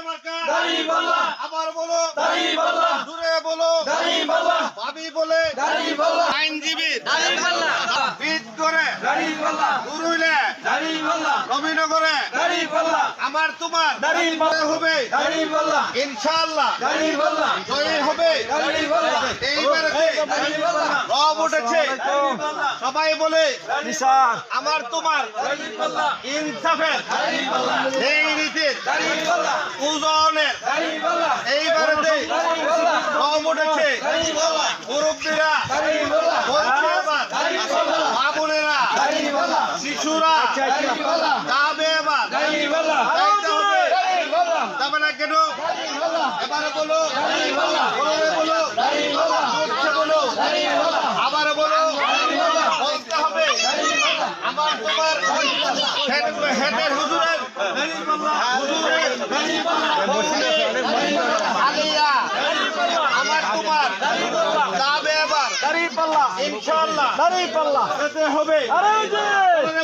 মার্কা দাড়িপাল্লা আবার বলো দাড়িপাল্লা জোরে বলো দাড়িপাল্লা ভাবি বলে দাড়িপাল্লা আইনজীবী দাড়িপাল্লা বিট করে দাড়িপাল্লা উরুইলে দাড়িপাল্লা নবীনগরে দাড়িপাল্লা আমার তোমার দাড়িপাল্লা হবে দাড়িপাল্লা ইনশাআল্লাহ দাড়িপাল্লা জয় হবে দাড়িপাল্লা এইবারে দাড়িপাল্লা রব উঠেছে দাড়িপাল্লা সবাই বলে নিশান আমার তোমার দাড়িপাল্লা ইনসাফের দাড়িপাল্লা এই নীতির দাড়িপাল্লা উজনের দাড়িপাল্লা এইবারে দাড়িপাল্লা রব উঠেছে দাড়িপাল্লা মুরব্বিরা দাড়িপাল্লা বলছে এবার দাড়িপাল্লা মা বোনেরা দাড়িপাল্লা শিশুরা দাড়িপাল্লা যাবে এবার দাড়িপাল্লা যাইতে হবে দাড়িপাল্লা যাবে না কেন দাড়িপাল্লা এবারে বলো দাড়িপাল্লা বলো দাড়িপাল্লা বলছে বলো দাড়িপাল্লা আবার বলো দাড়িপাল্লা বলতে হবে দাড়িপাল্লা আমার তোমার হেডের হুজুরের দাড়িপাল্লা হুজুরের দাড়িপাল্লা আলিয়া আমার তোমার দাড়িপাল্লা যাবে এবার দাড়িপাল্লা ইনশাআল্লাহ দাড়িপাল্লা যেতে হবে আরে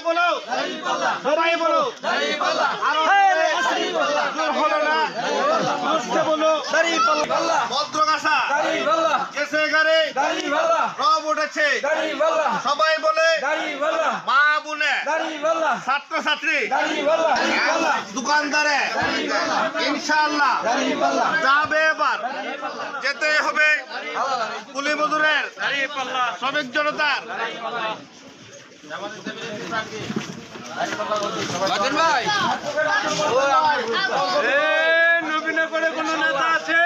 বলো দাড়িপাল্লা সবাই বলো দাড়িপাল্লা আরো দাড়িপাল্লা জোর হলো না বুঝতে বলো দাড়িপাল্লা ভদ্রগাছা দাড়িপাল্লা কেসে গারে দাড়িপাল্লা রব উঠেছে দাড়িপাল্লা সবাই বলে দাড়িপাল্লা মা বোনে দাড়িপাল্লা ছাত্র ছাত্রী দাড়িপাল্লা দোকানদারে দাড়িপাল্লা ইনশাআল্লাহ দাড়িপাল্লা যাবে এবার যেতে হবে কুলি মজুরের দাড়িপাল্লা শ্রমিক জনতার ভাই নবীনগরে কোন নেতা আছে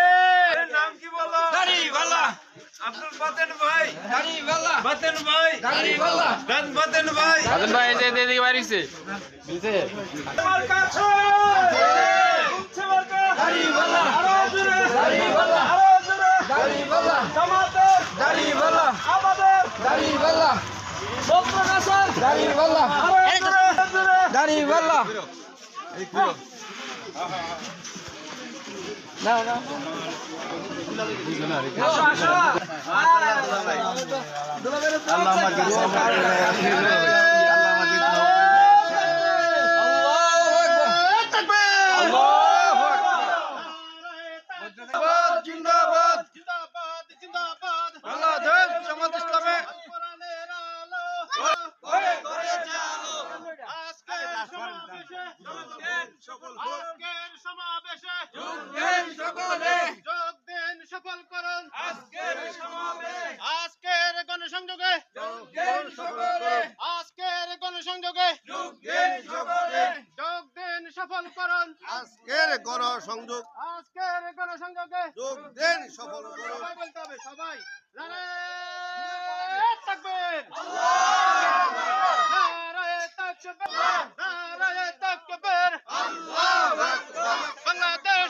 নাম কি বলো দাড়িপাল্লা আব্দুল বাতেন ভাই দাড়িপাল্লা বাতেন ভাই দাড়িপাল্লা বাতেন ভাই এই যে এদিকে বাইরেছে বুঝছে আমার কাছে উঠছে মার্কা দাড়িপাল্লা আরো জোরে দাড়িপাল্লা আরো জোরে দাড়িপাল্লা জামাতের দাড়িপাল্লা আমাদের দাড়িপাল্লা বক্রগাছার দাড়িপাল্লা আরো জোরে দাড়িপাল্লা এই পুরো না না জিন্দাবাদ জিন্দাবাদ জিন্দাবাদ বাংলাদেশ জামাত ইসলামে আজকের সমাবেশে যোগ দেন সফল করুন আজকের গণসংযোগে আজকের গণসংযোগে যোগ দেন সফল করুন আজকের গণসংযোগে যোগ দেন সফল করুন সবাই বলতে হবে সবাই নারায়ে তাকবীর নারায়ে তাকবীর নারায়ে তাকবীর আল্লাহু আকবার বাংলাদেশ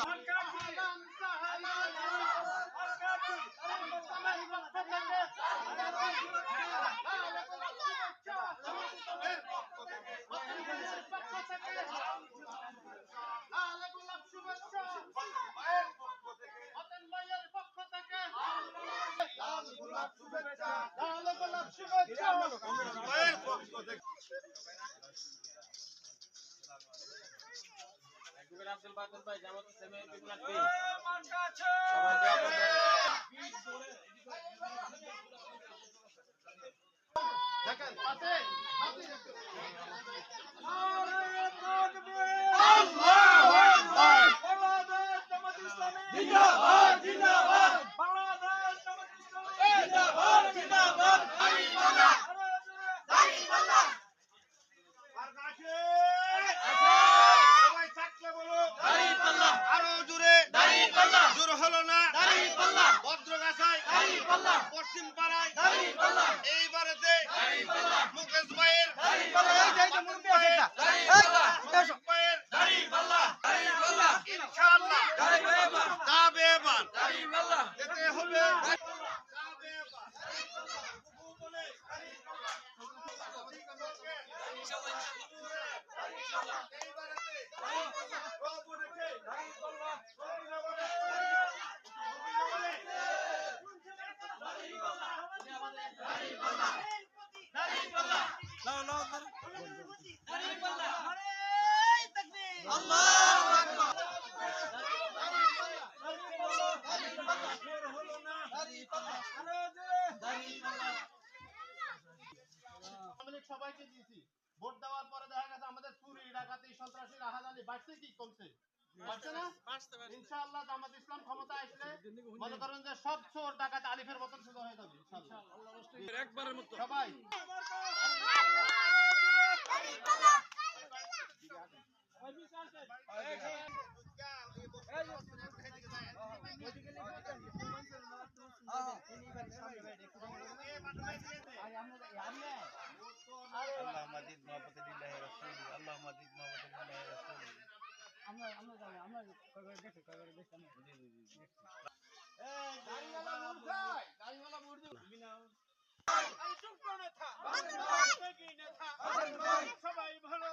আব্দুল বাতেন ভাই জামাত ইসলামের পিপলার টিম মার্কা আছে দেখেন পাশে নারায়ে তাকবীর আল্লাহু আকবার বাংলাদেশ জামাত ইসলামী জিন্দাবাদ জিন্দাবাদ বাংলাদেশ জামাত ইসলামী জিন্দাবাদ জিন্দাবাদ দাড়িপাল্লা দাড়িপাল্লা আর কাছে সবাই থাকলে বলো দাড়িপাল্লা আরো জোরে দাড়িপাল্লা জোর হলো না দাড়িপাল্লা ভদ্রগাছায় দাড়িপাল্লা পশ্চিম পাড়ায় দাড়িপাল্লা এইবারেতে দাড়িপাল্লা মুকেশ ভাইয়ের দাড়িপাল্লা এই যে মুরব্বি আছে দাড়িপাল্লা দাড়িপাল্লা দাড়িপাল্লা ইনশাআল্লাহ দাড়িপাল্লা যাবে এবার দাড়িপাল্লা যেতে হবে যাবে এবার দাড়িপাল্লা বলে দাড়িপাল্লা ইনশাআল্লাহ ইনশাআল্লাহ এইবারেতে দাড়িপাল্লা রব উঠেছে দাড়িপাল্লা দাড়িপাল্লা আল্লাহু আকবার বাড়িয়ে দিয়েছি। ভোট দেওয়ার পরে দেখা গেছে আমাদের চুরি ডাকাতি সন্ত্রাসী রাহাজানি বাড়ছে কি কমছে? বাড়ছে না? ইনশাআল্লাহ জামাত ইসলাম ক্ষমতা আসলে মনে করেন যে সব চোর ডাকাত আলিফের মতন সোজা হয়ে যাবে ইনশাআল্লাহ। একবারের মতো সবাই اللهم زد محبة لله رسوله اللهم زد محبة لله رسوله সবাই ভালো